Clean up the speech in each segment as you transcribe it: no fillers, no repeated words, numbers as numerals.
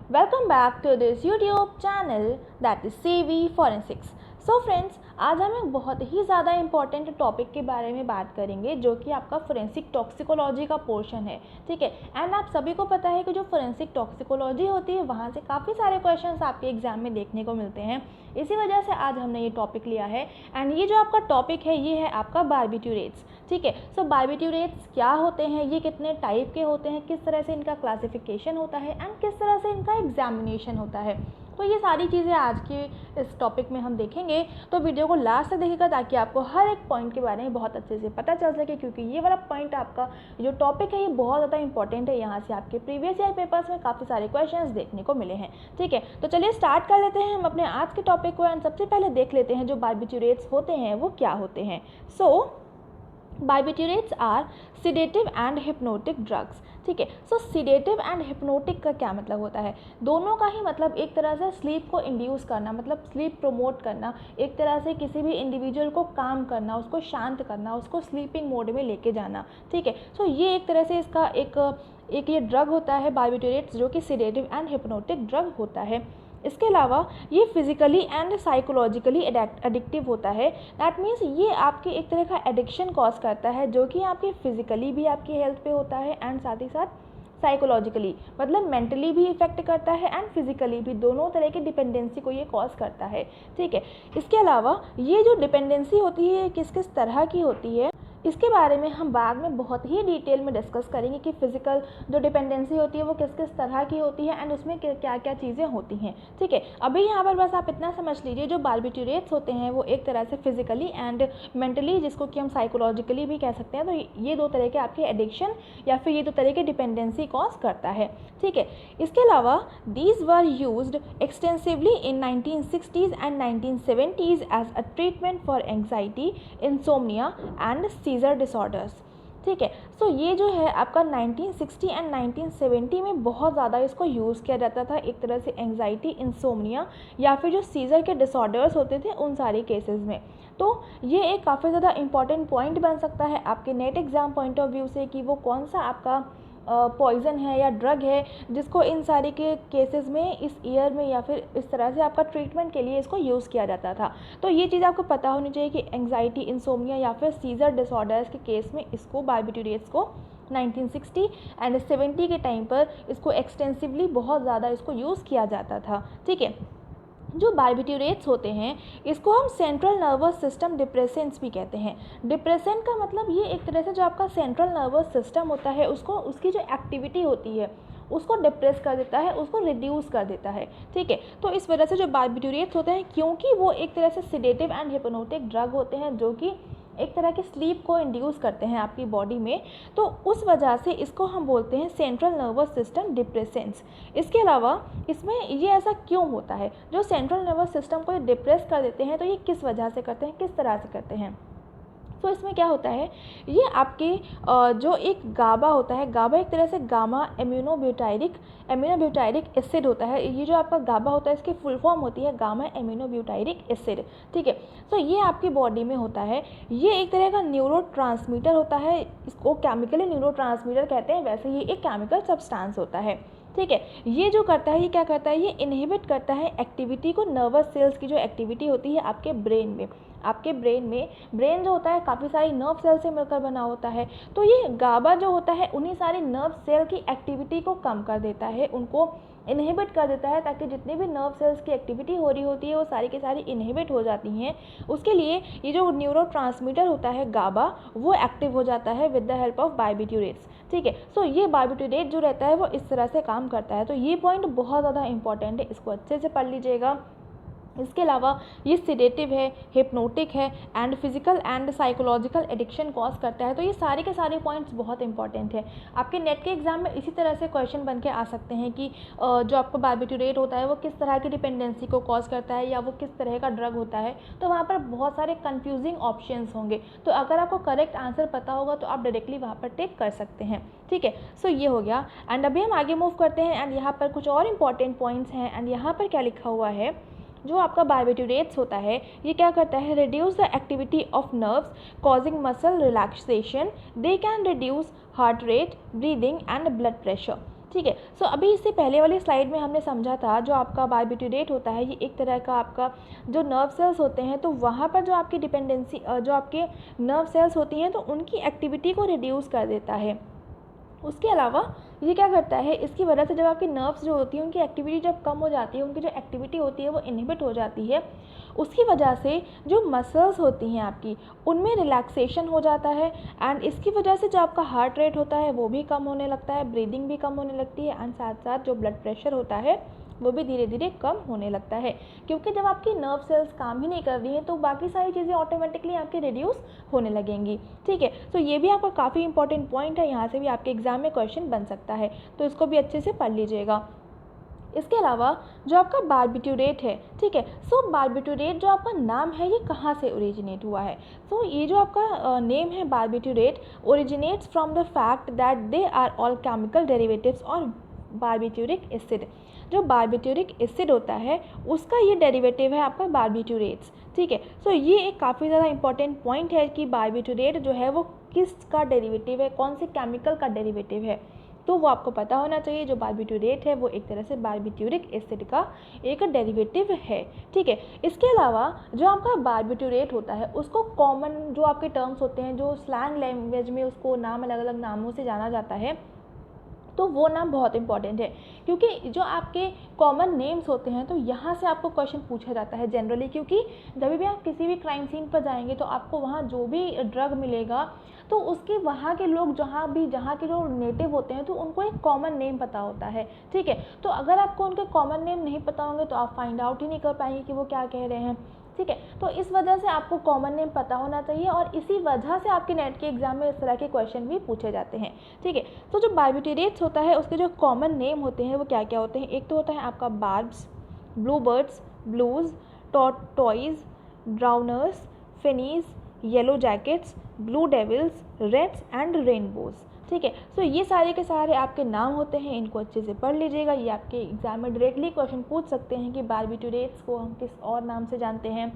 welcome back to this YouTube channel that is CV Forensics. So friends, आज हम एक बहुत ही ज़्यादा इम्पॉर्टेंट टॉपिक के बारे में बात करेंगे जो कि आपका फोरेंसिक टॉक्सिकोलॉजी का पोर्शन है, ठीक है। एंड आप सभी को पता है कि जो फोरेंसिक टॉक्सिकोलॉजी होती है वहाँ से काफ़ी सारे क्वेश्चंस आपके एग्जाम में देखने को मिलते हैं। इसी वजह से आज हमने ये टॉपिक लिया है एंड ये जो आपका टॉपिक है ये है आपका बार्बिट्यूरेट्स, ठीक है। सो बार्बिट्यूरेट्स क्या होते हैं, ये कितने टाइप के होते हैं, किस तरह से इनका क्लासिफिकेशन होता है एंड किस तरह से इनका एग्जामिनेशन होता है, तो ये सारी चीज़ें आज के इस टॉपिक में हम देखेंगे। तो वीडियो को लास्ट तक देखिएगा ताकि आपको हर एक पॉइंट के बारे में बहुत अच्छे से पता चल सके, क्योंकि ये वाला पॉइंट आपका जो टॉपिक है ये बहुत ज़्यादा इंपॉर्टेंट है। यहाँ से आपके प्रीवियस ईयर पेपर्स में काफ़ी सारे क्वेश्चंस देखने को मिले हैं, ठीक है। तो चलिए स्टार्ट कर लेते हैं हम अपने आज के टॉपिक को एंड सबसे पहले देख लेते हैं जो बार्बिट्यूरेट्स होते हैं वो क्या होते हैं। Barbiturates are sedative and hypnotic drugs, ठीक है। सो सिडेटिव एंड हिप्नोटिक का क्या मतलब होता है, दोनों का ही मतलब एक तरह से स्लीप को इंड्यूस करना, मतलब स्लीप प्रमोट करना, एक तरह से किसी भी इंडिविजुअल को काम करना, उसको शांत करना, उसको स्लीपिंग मोड में लेके जाना, ठीक है। सो ये एक तरह से इसका एक ये ड्रग होता है बार्बिट्यूरेट्स जो कि सिडेटिव एंड हिप्नोटिक ड्रग होता है। इसके अलावा ये फिजिकली एंड साइकोलॉजिकली एडिक्टिव होता है। दैट मीन्स ये आपके एक तरह का एडिक्शन कॉज करता है जो कि आपके फिजिकली भी आपकी हेल्थ पे होता है एंड साथ ही साथ साइकोलॉजिकली मतलब मेंटली भी इफेक्ट करता है एंड फिजिकली भी, दोनों तरह की डिपेंडेंसी को ये कॉज करता है, ठीक है। इसके अलावा ये जो डिपेंडेंसी होती है किस किस तरह की होती है इसके बारे में हम बाद में बहुत ही डिटेल में डिस्कस करेंगे कि फिजिकल जो डिपेंडेंसी होती है वो किस किस तरह की होती है एंड उसमें क्या क्या चीज़ें होती हैं, ठीक है। अभी यहाँ पर बस आप इतना समझ लीजिए जो बार्बिट्यूरेट्स होते हैं वो एक तरह से फिजिकली एंड मेंटली, जिसको कि हम साइकोलॉजिकली भी कह सकते हैं, तो ये दो तरह के आपके एडिक्शन या फिर ये दो तरह की डिपेंडेंसी कॉज करता है, ठीक है। इसके अलावा these were used extensively in 1960s and 1970s as a treatment for anxiety, insomnia and seizure disorders, ठीक है। सो ये जो है आपका 1960 एंड 1970 में बहुत ज़्यादा इसको यूज़ किया जाता था, एक तरह से एंग्जाइटी, इंसोम्निया या फिर जो सीजर के डिसऑर्डर्स होते थे उन सारे केसेस में। तो ये एक काफ़ी ज़्यादा इंपॉर्टेंट पॉइंट बन सकता है आपके net exam point of view से कि वो कौन सा आपका पॉइज़न है या ड्रग है जिसको इन सारे के केसेस में इस ईयर में या फिर इस तरह से आपका ट्रीटमेंट के लिए इसको यूज़ किया जाता था। तो ये चीज़ आपको पता होनी चाहिए कि एंग्जाइटी, इंसोम्निया या फिर सीजर डिसऑर्डर्स के केस में इसको बार्बिट्यूरेट्स को 1960 एंड 70 के टाइम पर इसको एक्सटेंसिवली बहुत ज़्यादा इसको यूज़ किया जाता था, ठीक है। जो बार्बिट्यूरेट्स होते हैं इसको हम सेंट्रल नर्वस सिस्टम डिप्रेसेंट्स भी कहते हैं। डिप्रेसेंट का मतलब ये एक तरह से जो आपका सेंट्रल नर्वस सिस्टम होता है उसको, उसकी जो एक्टिविटी होती है उसको डिप्रेस कर देता है, उसको रिड्यूस कर देता है, ठीक है। तो इस वजह से जो बार्बिट्यूरेट्स होते हैं क्योंकि वो एक तरह से सिडेटिव एंड हिप्नोटिक ड्रग होते हैं जो कि एक तरह की स्लीप को इंड्यूस करते हैं आपकी बॉडी में, तो उस वजह से इसको हम बोलते हैं सेंट्रल नर्वस सिस्टम डिप्रेसेंट्स। इसके अलावा इसमें ये ऐसा क्यों होता है, जो सेंट्रल नर्वस सिस्टम को डिप्रेस कर देते हैं तो ये किस वजह से करते हैं, किस तरह से करते हैं। तो इसमें क्या होता है, ये आपके जो एक गाबा होता है, गाबा एक तरह से गामा एम्यूनोब्यूटायरिक एसिड होता है। ये जो आपका गाबा होता है इसकी फुल फॉर्म होती है गामा एम्यूनोब्यूटायरिक एसिड, ठीक है। तो ये आपकी बॉडी में होता है, ये एक तरह का न्यूरोट्रांसमीटर होता है, इसको केमिकली न्यूरोट्रांसमीटर कहते हैं, वैसे ये एक केमिकल सब्सटेंस होता है, ठीक है। ये जो करता है, ये क्या करता है, ये इनहिबिट करता है एक्टिविटी को, नर्वस सेल्स की जो एक्टिविटी होती है आपके ब्रेन में। आपके ब्रेन जो होता है काफ़ी सारी नर्व सेल से मिलकर बना होता है, तो ये गाबा जो होता है उन्हीं सारी नर्व सेल की एक्टिविटी को कम कर देता है, उनको इनहिबिट कर देता है, ताकि जितनी भी नर्व सेल्स की एक्टिविटी हो रही होती है वो सारी की सारी इनहिबिट हो जाती हैं। उसके लिए ये जो न्यूरोट्रांसमीटर होता है गाबा वो एक्टिव हो जाता है with the help of barbiturates, ठीक है। सो ये बार्बिट्यूरेट जो रहता है वो इस तरह से काम करता है। तो ये पॉइंट बहुत ज़्यादा इंपॉर्टेंट है, इसको अच्छे से पढ़ लीजिएगा। इसके अलावा ये सिडेटिव है, हिप्नोटिक है and physical and psychological addiction cause करता है। तो ये सारे के सारे पॉइंट्स बहुत इंपॉर्टेंट है। आपके नेट के एग्जाम में इसी तरह से क्वेश्चन बन के आ सकते हैं कि जो आपका बार्बिट्यूरेट होता है वो किस तरह की डिपेंडेंसी को कॉज करता है या वो किस तरह का ड्रग होता है। तो वहाँ पर बहुत सारे कन्फ्यूजिंग ऑप्शंस होंगे, तो अगर आपको करेक्ट आंसर पता होगा तो आप डायरेक्टली वहाँ पर टिक कर सकते हैं, ठीक है। सो ये हो गया एंड अभी हम आगे मूव करते हैं एंड यहाँ पर कुछ और इंपॉर्टेंट पॉइंट्स हैं एंड यहाँ पर क्या लिखा हुआ है, जो आपका बार्बिट्यूरेट्स होता है ये क्या करता है, reduce the activity of nerves causing muscle relaxation, they can reduce heart rate, breathing and blood pressure, ठीक है। सो अभी इससे पहले वाली स्लाइड में हमने समझा था जो आपका बारबिट्यूरेट होता है ये एक तरह का आपका जो नर्व सेल्स होते हैं तो वहाँ पर जो आपकी डिपेंडेंसी जो आपके नर्व सेल्स होती हैं तो उनकी एक्टिविटी को रिड्यूस कर देता है। उसके अलावा ये क्या करता है, इसकी वजह से जब आपकी नर्व्स जो होती हैं उनकी एक्टिविटी जब कम हो जाती है, उनकी जो एक्टिविटी होती है वो इनहिबिट हो जाती है, उसकी वजह से जो मसल्स होती हैं आपकी उनमें रिलैक्सेशन हो जाता है एंड इसकी वजह से जो आपका हार्ट रेट होता है वो भी कम होने लगता है, ब्रीदिंग भी कम होने लगती है एंड साथ साथ जो ब्लड प्रेशर होता है वो भी धीरे धीरे कम होने लगता है, क्योंकि जब आपकी नर्व सेल्स काम ही नहीं कर रही हैं तो बाकी सारी चीज़ें ऑटोमेटिकली आपकी रिड्यूस होने लगेंगी। ठीक है, तो ये भी आपका काफ़ी इंपॉर्टेंट पॉइंट है, यहाँ से भी आपके एग्जाम में क्वेश्चन बन सकता है, तो इसको भी अच्छे से पढ़ लीजिएगा। इसके अलावा जो आपका बारबिट्यूरेट है, ठीक है, सो बारबिट्यूरेट जो आपका नाम है ये कहाँ से ओरिजिनेट हुआ है? सो ये जो आपका नेम है barbiturate originates from the fact that they are all chemical derivatives और बारबिट्यूरिक एसिड। जो बारबिट्यूरिक एसिड होता है उसका ये डेरिवेटिव है आपका बारबिट्यूरेट्स। ठीक है, सो ये एक काफ़ी ज़्यादा इंपॉर्टेंट पॉइंट है कि बारबिट्यूरेट जो है वो किसका डेरिवेटिव है, कौन से केमिकल का डेरिवेटिव है, तो वो आपको पता होना चाहिए। जो बारबिट्यूरेट है वो एक तरह से बारबिट्यूरिक एसिड का एक डेरिवेटिव है। ठीक है, इसके अलावा जो आपका बारबिट्यूरेट होता है उसको कॉमन जो आपके टर्म्स होते हैं जो स्लैंग लैंग्वेज में उसको नाम अलग अलग नामों से जाना जाता है, तो वो नाम बहुत इंपॉर्टेंट है, क्योंकि जो आपके कॉमन नेम्स होते हैं तो यहाँ से आपको क्वेश्चन पूछा जाता है जनरली, क्योंकि जब भी आप किसी भी क्राइम सीन पर जाएंगे तो आपको वहाँ जो भी ड्रग मिलेगा तो उसके वहाँ के लोग जहाँ के जो नेटिव होते हैं तो उनको एक कॉमन नेम पता होता है। ठीक है, तो अगर आपको उनके कॉमन नेम नहीं पता होंगे तो आप फाइंड आउट ही नहीं कर पाएंगे कि वो क्या कह रहे हैं। ठीक है, तो इस वजह से आपको कॉमन नेम पता होना चाहिए और इसी वजह से आपके नेट के एग्जाम में इस तरह के क्वेश्चन भी पूछे जाते हैं। ठीक है, तो जो बारबिट्यूरेट्स होता है उसके जो कॉमन नेम होते हैं वो क्या क्या होते हैं? एक तो होता है आपका barbs, blue birds, blues, toys, drowners, phennies, yellow jackets, blue devils, reds and rainbows. ठीक है, सो ये सारे के सारे आपके नाम होते हैं, इनको अच्छे से पढ़ लीजिएगा। ये आपके एग्जाम में डायरेक्टली क्वेश्चन पूछ सकते हैं कि बारबिट्यूरेट्स को हम किस और नाम से जानते हैं,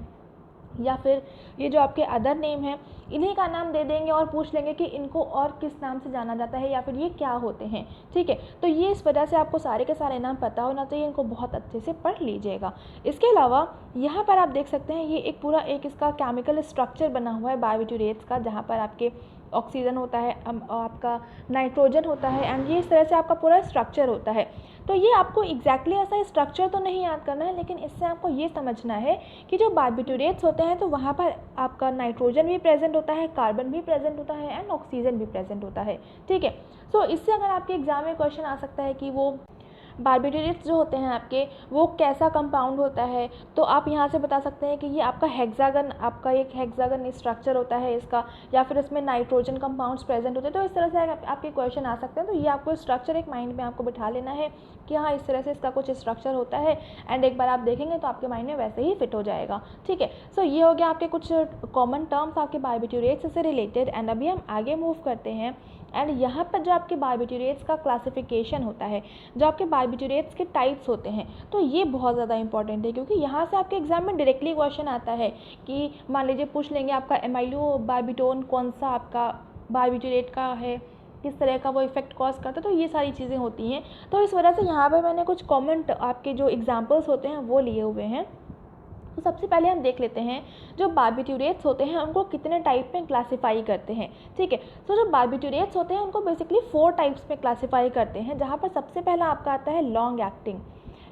या फिर ये जो आपके अदर नेम है इन्हीं का नाम दे देंगे और पूछ लेंगे कि इनको और किस नाम से जाना जाता है या फिर ये क्या होते हैं। ठीक है, तो ये इस वजह से आपको सारे के सारे नाम पता होना चाहिए, इनको बहुत अच्छे से पढ़ लीजिएगा। इसके अलावा यहाँ पर आप देख सकते हैं ये एक पूरा एक इसका केमिकल स्ट्रक्चर बना हुआ है बारबिट्यूरेट्स का, जहाँ पर आपके ऑक्सीजन होता है, आपका नाइट्रोजन होता है एंड ये इस तरह से आपका पूरा स्ट्रक्चर होता है। तो ये आपको एग्जैक्टली ऐसा स्ट्रक्चर तो नहीं याद करना है, लेकिन इससे आपको ये समझना है कि जो बारबिट्यूरेट्स होते हैं तो वहाँ पर आपका नाइट्रोजन भी प्रेजेंट होता है, कार्बन भी प्रेजेंट होता है एंड ऑक्सीजन भी प्रेजेंट होता है। ठीक है, सो इससे अगर आपके एग्जाम में क्वेश्चन आ सकता है कि वो बारबिट्यूरेट्स जो होते हैं आपके वो कैसा कंपाउंड होता है, तो आप यहाँ से बता सकते हैं कि ये आपका हेक्सागन, आपका एक हेक्सागन स्ट्रक्चर होता है इसका, या फिर इसमें नाइट्रोजन कंपाउंड्स प्रेजेंट होते हैं। तो इस तरह से आपके क्वेश्चन आ सकते हैं। तो ये आपको स्ट्रक्चर एक माइंड में आपको बिठा लेना है कि हाँ इस तरह से इसका कुछ स्ट्रक्चर होता है एंड एक बार आप देखेंगे तो आपके माइंड में वैसे ही फिट हो जाएगा। ठीक है, सो ये हो गया आपके कुछ कॉमन टर्म्स आपके बारबिट्यूरेट्स से रिलेटेड। एंड अभी हम आगे मूव करते हैं एंड यहाँ पर जो आपके बारबिट्यूरेट्स का क्लासिफिकेशन होता है, जो आपके बारबिट्यूरेट्स के टाइप्स होते हैं, तो ये बहुत ज़्यादा इंपॉर्टेंट है, क्योंकि यहाँ से आपके एग्जाम में डायरेक्टली क्वेश्चन आता है कि मान लीजिए पूछ लेंगे आपका एमाइलो बारबिटोन कौन सा आपका बारबिट्यूरेट का है, किस तरह का वो इफेक्ट कॉज करता है, तो ये सारी चीज़ें होती हैं। तो इस वजह से यहाँ पर मैंने कुछ कॉमन आपके जो एग्जाम्पल्स होते हैं वो लिए हुए हैं। तो सबसे पहले हम देख लेते हैं जो बारबिट्यूरेट्स होते हैं उनको कितने टाइप में क्लासिफाई करते हैं। ठीक है, तो जो बारबिट्यूरेट्स होते हैं उनको बेसिकली 4 टाइप्स में क्लासिफाई करते हैं, जहाँ पर सबसे पहला आपका आता है लॉन्ग एक्टिंग।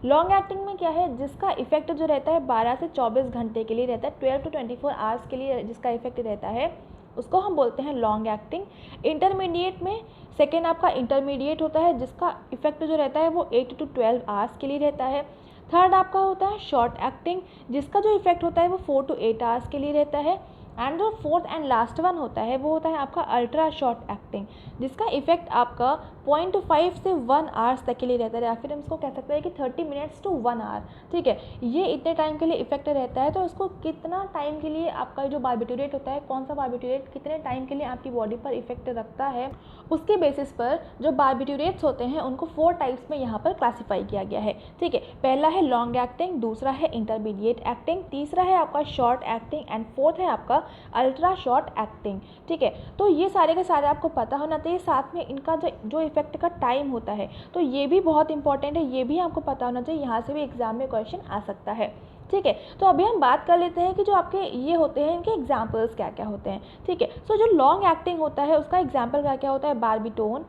लॉन्ग एक्टिंग में क्या है, जिसका इफेक्ट जो रहता है 12 से 24 घंटे के लिए रहता है, 12 to 24 आवर्स के लिए जिसका इफेक्ट रहता है उसको हम बोलते हैं लॉन्ग एक्टिंग। इंटरमीडिएट में सेकेंड आपका इंटरमीडिएट होता है, जिसका इफेक्ट जो रहता है वो 8 to 12 आवर्स के लिए रहता है। थर्ड आपका होता है शॉर्ट एक्टिंग, जिसका जो इफेक्ट होता है वो 4 to 8 आवर्स के लिए रहता है। एंड जो फोर्थ एंड लास्ट वन होता है वो होता है आपका अल्ट्रा शॉर्ट एक्टिंग, जिसका इफेक्ट आपका 0.5 से 1 आवर्स तक के लिए रहता है, या फिर हम इसको कह सकते हैं कि 30 मिनट्स to 1 आवर। ठीक है, ये इतने टाइम के लिए इफेक्ट रहता है। तो इसको कितना टाइम के लिए आपका जो बारबिट्यूरेट होता है, कौन सा बारबिट्यूरेट कितने टाइम के लिए आपकी बॉडी पर इफेक्ट रखता है, उसके बेसिस पर जो बारबिट्यूरेट्स होते हैं उनको 4 टाइप्स में यहाँ पर क्लासीफाई किया गया है। ठीक है, पहला है लॉन्ग एक्टिंग, दूसरा है इंटरमीडिएट एक्टिंग, तीसरा है आपका शॉर्ट एक्टिंग एंड फोर्थ है आपका अल्ट्रा शॉर्ट एक्टिंग। ठीक है, तो ये सारे के सारे आपको पता होना चाहिए। साथ में इनका जो इफेक्ट का टाइम होता है तो ये भी बहुत इंपॉर्टेंट है, ये भी आपको पता होना चाहिए, यहाँ से भी एग्जाम में क्वेश्चन आ सकता है। ठीक है, तो अभी हम बात कर लेते हैं कि जो आपके ये होते हैं इनके एग्जाम्पल्स क्या क्या होते हैं। ठीक है, सो जो लॉन्ग एक्टिंग होता है उसका एग्जाम्पल क्या क्या होता है, बार्बिटोन,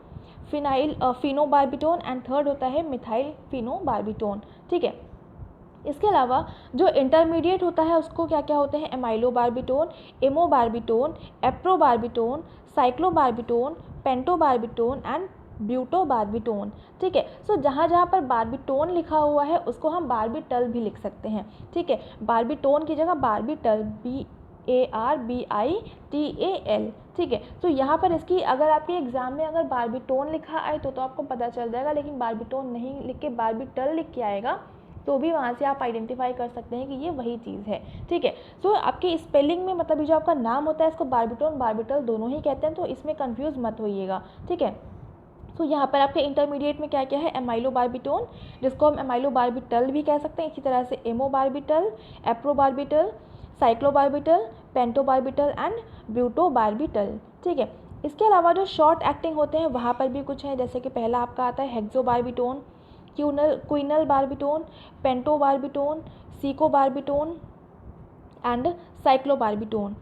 फिनोबार्बिटोन एंड थर्ड होता है मिथाइल फिनोबार्बिटोन। ठीक है, इसके अलावा जो इंटरमीडिएट होता है उसको क्या क्या होते हैं, एमाइलोबार्बिटोन, एमोबार्बिटोन, एप्रोबार्बिटोन, साइक्लोबार्बिटोन, पेंटोबार्बिटोन एंड ब्यूटोबार्बिटोन। ठीक है, सो जहाँ जहाँ पर बार्बिटोन लिखा हुआ है उसको हम बार्बिटल भी लिख सकते हैं। ठीक है, बार्बिटोन की जगह बार्बिटल, BARBITAL। ठीक है, तो यहाँ पर इसकी अगर आपके एग्जाम में अगर बार्बिटोन लिखा आए तो आपको पता चल जाएगा, लेकिन बार्बिटोन नहीं लिख के बार्बिटल लिख के आएगा तो भी वहाँ से आप आइडेंटिफाई कर सकते हैं कि ये वही चीज़ है। ठीक है, सो आपकी स्पेलिंग में मतलब जो आपका नाम होता है इसको बार्बिटोन बार्बिटल दोनों ही कहते हैं, तो इसमें कंफ्यूज मत होइएगा। ठीक है, तो यहाँ पर आपके इंटरमीडिएट में क्या क्या है, एमाइलोबार्बिटोन जिसको हम एमाइलोबार्बिटल भी कह सकते हैं, इसी तरह से एमोबार्बिटल, एप्रोबार्बिटल, साइक्लोबार्बिटल, पेंटोबार्बिटल एंड ब्यूटोबार्बिटल। ठीक है, इसके अलावा जो शॉर्ट एक्टिंग होते हैं वहाँ पर भी कुछ है, जैसे कि पहला आपका आता है हेक्सोबार्बिटोन, क्विनल बार्बिटोन, पेंटोबार्बिटोन, सीकोबार्बिटोन एंड साइक्लोबार्बिटोन।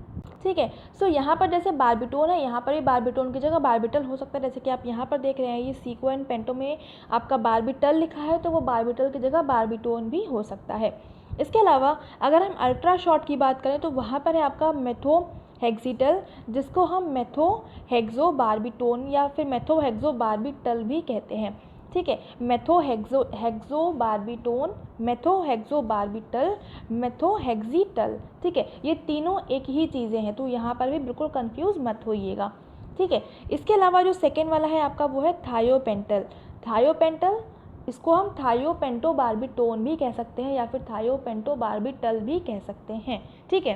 ठीक है, सो यहाँ पर जैसे बार्बिटोन है, यहाँ पर भी बार्बिटोन की जगह बार्बिटल हो सकता है, जैसे कि आप यहाँ पर देख रहे हैं ये सीको एंड पेंटो में आपका बार्बिटल लिखा है तो वो बार्बिटल की जगह बार्बिटोन भी हो सकता है। इसके अलावा अगर हम अल्ट्रा शॉर्ट की बात करें तो वहाँ पर है आपका मेथोहेक्सिटल जिसको हम मेथोहेक्सोबार्बिटोन या फिर मेथोहेक्सोबार्बिटल भी कहते हैं। ठीक है, मेथोहेक्सोबार्बिटोन, मेथोहेक्सोबार्बिटल, मेथोहेक्सिटल। ठीक है, ये तीनों एक ही चीज़ें हैं, तो यहाँ पर भी बिल्कुल कंफ्यूज मत होइएगा। ठीक है, इसके अलावा जो सेकेंड वाला है आपका वो है थायोपेंटल। थायोपेंटल इसको हम थायोपेंटोबार्बिटोन भी कह सकते हैं या फिर थायोपेंटोबार्बिटल भी कह सकते हैं। ठीक है,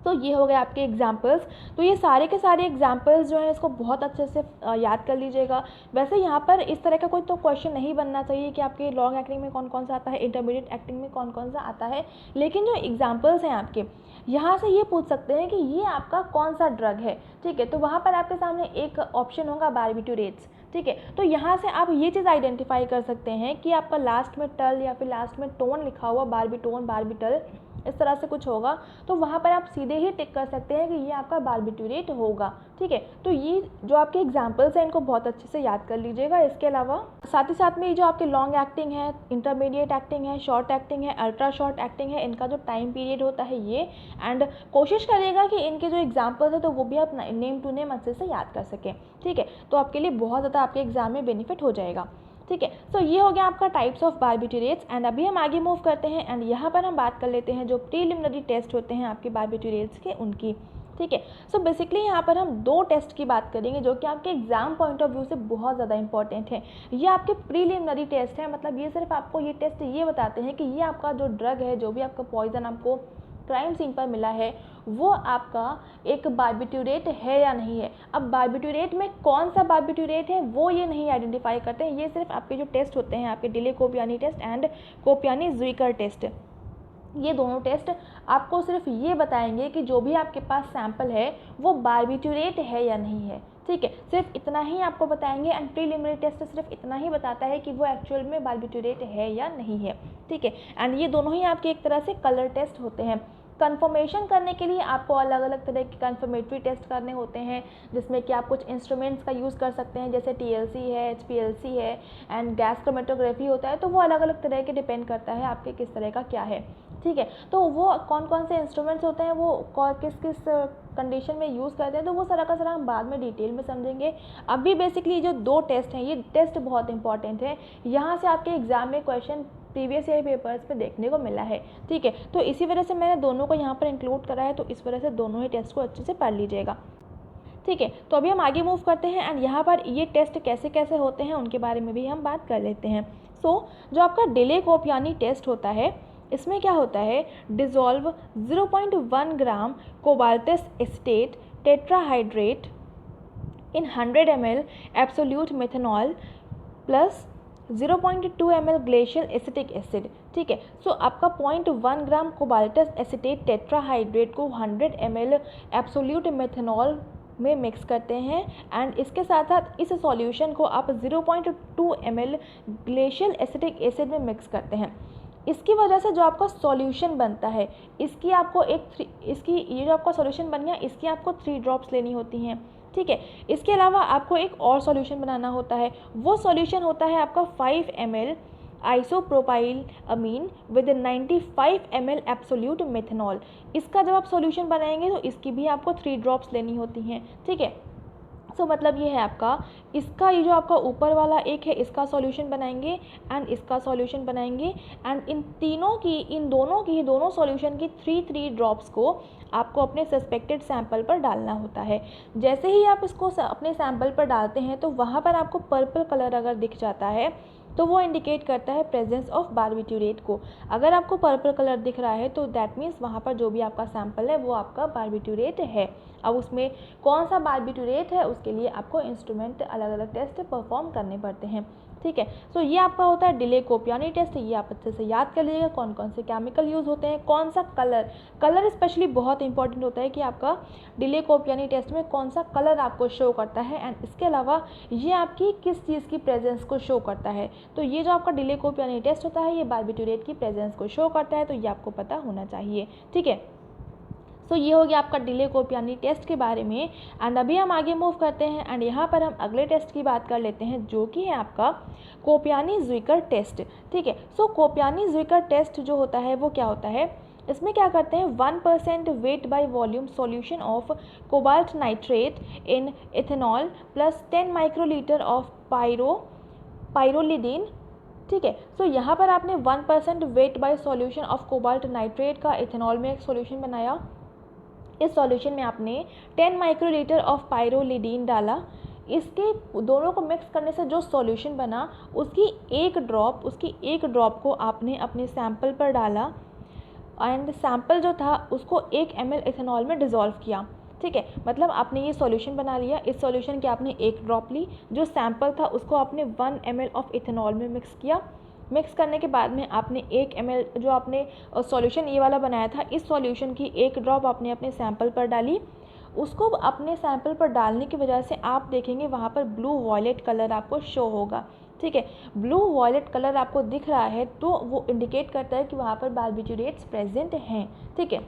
तो ये हो गए आपके एग्जाम्पल्स। तो ये सारे के सारे एग्जाम्पल्स जो हैं इसको बहुत अच्छे से याद कर लीजिएगा। वैसे यहाँ पर इस तरह का कोई तो क्वेश्चन नहीं बनना चाहिए कि आपके लॉन्ग एक्टिंग में कौन कौन सा आता है, इंटरमीडिएट एक्टिंग में कौन कौन सा आता है, लेकिन जो एग्जाम्पल्स हैं आपके यहाँ से ये पूछ सकते हैं कि ये आपका कौन सा ड्रग है। ठीक है, तो वहाँ पर आपके सामने एक ऑप्शन होगा बार्बिटुरेट्स। ठीक है, तो यहाँ से आप ये चीज़ आइडेंटिफाई कर सकते हैं कि आपका लास्ट में टल या फिर लास्ट में टोन लिखा हुआ, बार्बिटोन बार्बिटल इस तरह से कुछ होगा, तो वहाँ पर आप सीधे ही टिक कर सकते हैं कि ये आपका बार्बिटुरेट होगा। ठीक है, तो ये जो आपके एग्जाम्पल्स हैं इनको बहुत अच्छे से याद कर लीजिएगा। इसके अलावा साथ ही साथ में ये जो आपके लॉन्ग एक्टिंग है, इंटरमीडिएट एक्टिंग है, शॉर्ट एक्टिंग है, अल्ट्रा शॉर्ट एक्टिंग है, इनका जो टाइम पीरियड होता है ये, एंड कोशिश करिएगा कि इनके जो एग्जाम्पल्स है तो वो भी आप नेम टू नेम अच्छे से याद कर सकें। ठीक है, तो आपके लिए बहुत ज़्यादा आपके एग्जाम में बेनिफिट हो जाएगा। ठीक है, सो ये हो गया आपका टाइप्स ऑफ बार्बिटुरेट्स। एंड अभी हम आगे मूव करते हैं एंड यहाँ पर हम बात कर लेते हैं जो प्रीलिमिनरी टेस्ट होते हैं आपके बार्बिटुरेट्स के उनकी। ठीक है, सो बेसिकली यहाँ पर हम दो टेस्ट की बात करेंगे जो कि आपके एग्जाम पॉइंट ऑफ व्यू से बहुत ज़्यादा इंपॉर्टेंट है। ये आपके प्रीलिमिनरी टेस्ट है, मतलब ये सिर्फ आपको ये टेस्ट ये बताते हैं कि ये आपका जो ड्रग है, जो भी आपका पॉइजन आपको क्राइम सीन पर मिला है, वो आपका एक बार्बिटुरेट है या नहीं है। अब बार्बिटुरेट में कौन सा बार्बिटुरेट है वो ये नहीं आइडेंटिफाई करते हैं, ये सिर्फ आपके जो टेस्ट होते हैं आपके dille-koppanyi test and Kopyanyi-Zuiker test, ये दोनों टेस्ट आपको सिर्फ ये बताएंगे कि जो भी आपके पास सैंपल है वो बार्बिटुरेट है या नहीं है। ठीक है, सिर्फ इतना ही आपको बताएंगे एंड प्रीलिमिनरी टेस्ट सिर्फ इतना ही बताता है कि वो एक्चुअल में बार्बिटुरेट है या नहीं है। ठीक है, एंड ये दोनों ही आपके एक तरह से कलर टेस्ट होते हैं। कंफर्मेशन करने के लिए आपको अलग अलग तरह के कंफर्मेटरी टेस्ट करने होते हैं, जिसमें कि आप कुछ इंस्ट्रूमेंट्स का यूज़ कर सकते हैं, जैसे TLC है, HPLC है एंड गैस क्रोमेटोग्राफी होता है, तो वो अलग अलग तरह के डिपेंड करता है आपके किस तरह का क्या है। ठीक है, तो वो कौन कौन से इंस्ट्रूमेंट्स होते हैं, वो किस किस कंडीशन में यूज़ करते हैं, तो वो सारा का सारा हम बाद में डिटेल में समझेंगे। अभी बेसिकली जो दो टेस्ट हैं ये टेस्ट बहुत इंपॉर्टेंट है, यहाँ से आपके एग्जाम में क्वेश्चन प्रीवियस ईयर पेपर्स पे देखने को मिला है। ठीक है, तो इसी वजह से मैंने दोनों को यहाँ पर इंक्लूड करा है, तो इस वजह से दोनों ही टेस्ट को अच्छे से पढ़ लीजिएगा। ठीक है, तो अभी हम आगे मूव करते हैं एंड यहाँ पर ये टेस्ट कैसे कैसे होते हैं उनके बारे में भी हम बात कर लेते हैं। सो जो आपका dille-koppanyi टेस्ट होता है, इसमें क्या होता है, डिज़ोल्व 0.1 ग्राम कोबाल्टस एस्टेट टेट्राहाइड्रेट इन 100 ml absolute methanol plus 0.2 ml glacial acetic acid, ठीक है। सो आपका 0.1 ग्राम कोबाल्टस एसिटेट टेट्राहाइड्रेट को 100 ml एब्सोल्यूट मेथनॉल में मिक्स करते हैं एंड इसके साथ साथ इस सॉल्यूशन को आप 0.2 ml ग्लेशियल एसिटिक एसिड में मिक्स करते हैं। इसकी वजह से जो आपका सॉल्यूशन बनता है इसकी आपको ये जो आपका सॉल्यूशन बन गया इसकी आपको 3 ड्रॉप्स लेनी होती हैं, ठीक है। इसके अलावा आपको एक और सॉल्यूशन बनाना होता है, वो सॉल्यूशन होता है आपका 5 ml isopropyl amine with 95 ml absolute methanol. इसका जब आप सॉल्यूशन बनाएंगे तो इसकी भी आपको 3 ड्रॉप्स लेनी होती हैं, ठीक है। सो मतलब ये है आपका, इसका ये जो आपका ऊपर वाला एक है इसका सॉल्यूशन बनाएंगे एंड इसका सॉल्यूशन बनाएंगे एंड इन दोनों सॉल्यूशन की 3 ड्रॉप्स को आपको अपने सस्पेक्टेड सैंपल पर डालना होता है। जैसे ही आप इसको अपने सैंपल पर डालते हैं तो वहाँ पर आपको पर्पल कलर अगर दिख जाता है तो वो इंडिकेट करता है प्रेजेंस ऑफ बारबिट्यूरेट को। अगर आपको पर्पल कलर दिख रहा है तो दैट मीन्स वहाँ पर जो भी आपका सैंपल है वो आपका बारबिट्यूरेट है। अब उसमें कौन सा बारबिट्यूरेट है उसके लिए आपको इंस्ट्रूमेंट अलग अलग टेस्ट परफॉर्म करने पड़ते हैं, ठीक है। सो ये आपका होता है dille-koppanyi टेस्ट। ये आप अच्छे से याद कर लीजिएगा कौन कौन से केमिकल यूज़ होते हैं, कौन सा कलर स्पेशली बहुत इंपॉर्टेंट होता है कि आपका dille-koppanyi टेस्ट में कौन सा कलर आपको शो करता है एंड इसके अलावा ये आपकी किस चीज़ की प्रेजेंस को शो करता है। तो ये जो आपका dille-koppanyi टेस्ट होता है ये बारबिट्यूरेट की प्रेजेंस को शो करता है, तो ये आपको पता होना चाहिए, ठीक है। सो ये हो गया आपका dille-koppanyi टेस्ट के बारे में एंड अभी हम आगे मूव करते हैं एंड यहाँ पर हम अगले टेस्ट की बात कर लेते हैं जो कि है आपका Kopyanyi-Zwicker टेस्ट, ठीक है। सो Kopyanyi-Zwicker टेस्ट जो होता है वो क्या होता है, इसमें क्या करते हैं 1% weight by volume solution of cobalt nitrate in ethanol plus 10 microlitre of pyrrolidine, ठीक है। सो यहाँ पर आपने 1% weight by solution of cobalt nitrate का इथेनॉल में एक सॉल्यूशन बनाया। इस सॉल्यूशन में आपने 10 माइक्रोलीटर ऑफ पायरोलिडीन डाला। इसके दोनों को मिक्स करने से जो सॉल्यूशन बना उसकी एक ड्रॉप को आपने अपने सैंपल पर डाला एंड सैंपल जो था उसको 1 ml इथेनॉल में डिज़ोल्व किया, ठीक है। मतलब आपने ये सॉल्यूशन बना लिया, इस सॉल्यूशन की आपने एक ड्रॉप ली, जो सैंपल था उसको आपने 1 ml ऑफ इथेनॉल में मिक्स किया। मिक्स करने के बाद में आपने 1 ml जो आपने सॉल्यूशन ये वाला बनाया था इस सॉल्यूशन की एक ड्रॉप आपने अपने सैंपल पर डाली। उसको अपने सैंपल पर डालने की वजह से आप देखेंगे वहाँ पर ब्लू वॉयलेट कलर आपको शो होगा, ठीक है। ब्लू वॉयलेट कलर आपको दिख रहा है तो वो इंडिकेट करता है कि वहाँ पर बारबिट्यूरेट्स प्रेजेंट हैं, ठीक है।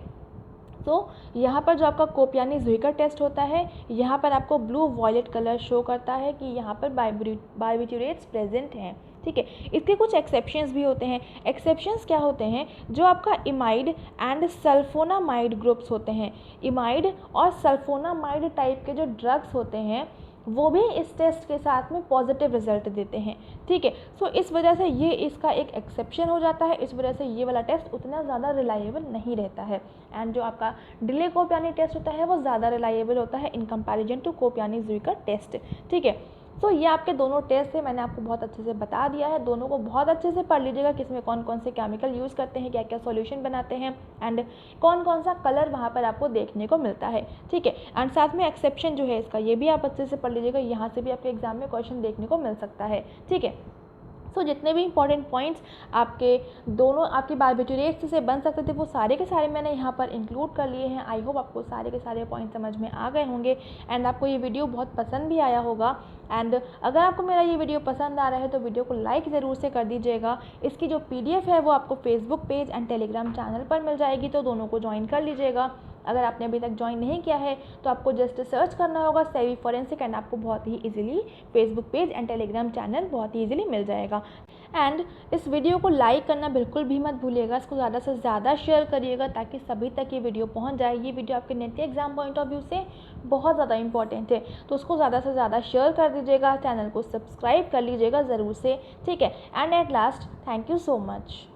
तो यहाँ पर जो आपका Kopyanyi-Zwicker टेस्ट होता है यहाँ पर आपको ब्लू वॉयलेट कलर शो करता है कि यहाँ पर बारबिट्यूरेट्स प्रेजेंट हैं, ठीक है। इसके कुछ एक्सेप्शंस भी होते हैं। एक्सेप्शंस क्या होते हैं, जो आपका इमाइड एंड सल्फोनामाइड ग्रुप्स होते हैं, इमाइड और सल्फोनामाइड टाइप के जो ड्रग्स होते हैं वो भी इस टेस्ट के साथ में पॉजिटिव रिजल्ट देते हैं, ठीक है। सो इस वजह से ये इसका एक एक्सेप्शन हो जाता है, इस वजह से ये वाला टेस्ट उतना ज़्यादा रिलायबल नहीं रहता है एंड जो आपका dille-koppanyi टेस्ट होता है वो ज़्यादा रिलायबल होता है in comparison to Kopyanyi-Zwicker test, ठीक है। सो ये आपके दोनों टेस्ट है, मैंने आपको बहुत अच्छे से बता दिया है, दोनों को बहुत अच्छे से पढ़ लीजिएगा कि इसमें कौन कौन से केमिकल यूज़ करते हैं, क्या क्या सॉल्यूशन बनाते हैं एंड कौन कौन सा कलर वहाँ पर आपको देखने को मिलता है, ठीक है। एंड साथ में एक्सेप्शन जो है इसका ये भी आप अच्छे से पढ़ लीजिएगा, यहाँ से भी आपके एग्जाम में क्वेश्चन देखने को मिल सकता है, ठीक है। सो जितने भी इंपॉर्टेंट पॉइंट्स आपकी बारबिट्यूरेट्स से बन सकते थे वो सारे के सारे मैंने यहाँ पर इंक्लूड कर लिए हैं। आई होप आपको सारे के सारे पॉइंट समझ में आ गए होंगे एंड आपको ये वीडियो बहुत पसंद भी आया होगा एंड अगर आपको मेरा ये वीडियो पसंद आ रहा है तो वीडियो को लाइक ज़रूर से कर दीजिएगा। इसकी जो PDF है वो आपको Facebook page and Telegram channel पर मिल जाएगी, तो दोनों को ज्वाइन कर लीजिएगा। अगर आपने अभी तक ज्वाइन नहीं किया है तो आपको जस्ट सर्च करना होगा सेवी फॉरेंसिक एंड आपको बहुत ही easily Facebook page and Telegram channel बहुत ही इजीली मिल जाएगा। एंड इस वीडियो को लाइक करना बिल्कुल भी मत भूलिएगा, इसको ज़्यादा से ज़्यादा शेयर करिएगा ताकि सभी तक ये वीडियो पहुंच जाए। ये वीडियो आपके NTA exam point of view से बहुत ज़्यादा इंपॉर्टेंट है, तो उसको ज़्यादा से ज़्यादा शेयर कर दीजिएगा, चैनल को सब्सक्राइब कर लीजिएगा ज़रूर से, ठीक है। And at last thank you so much.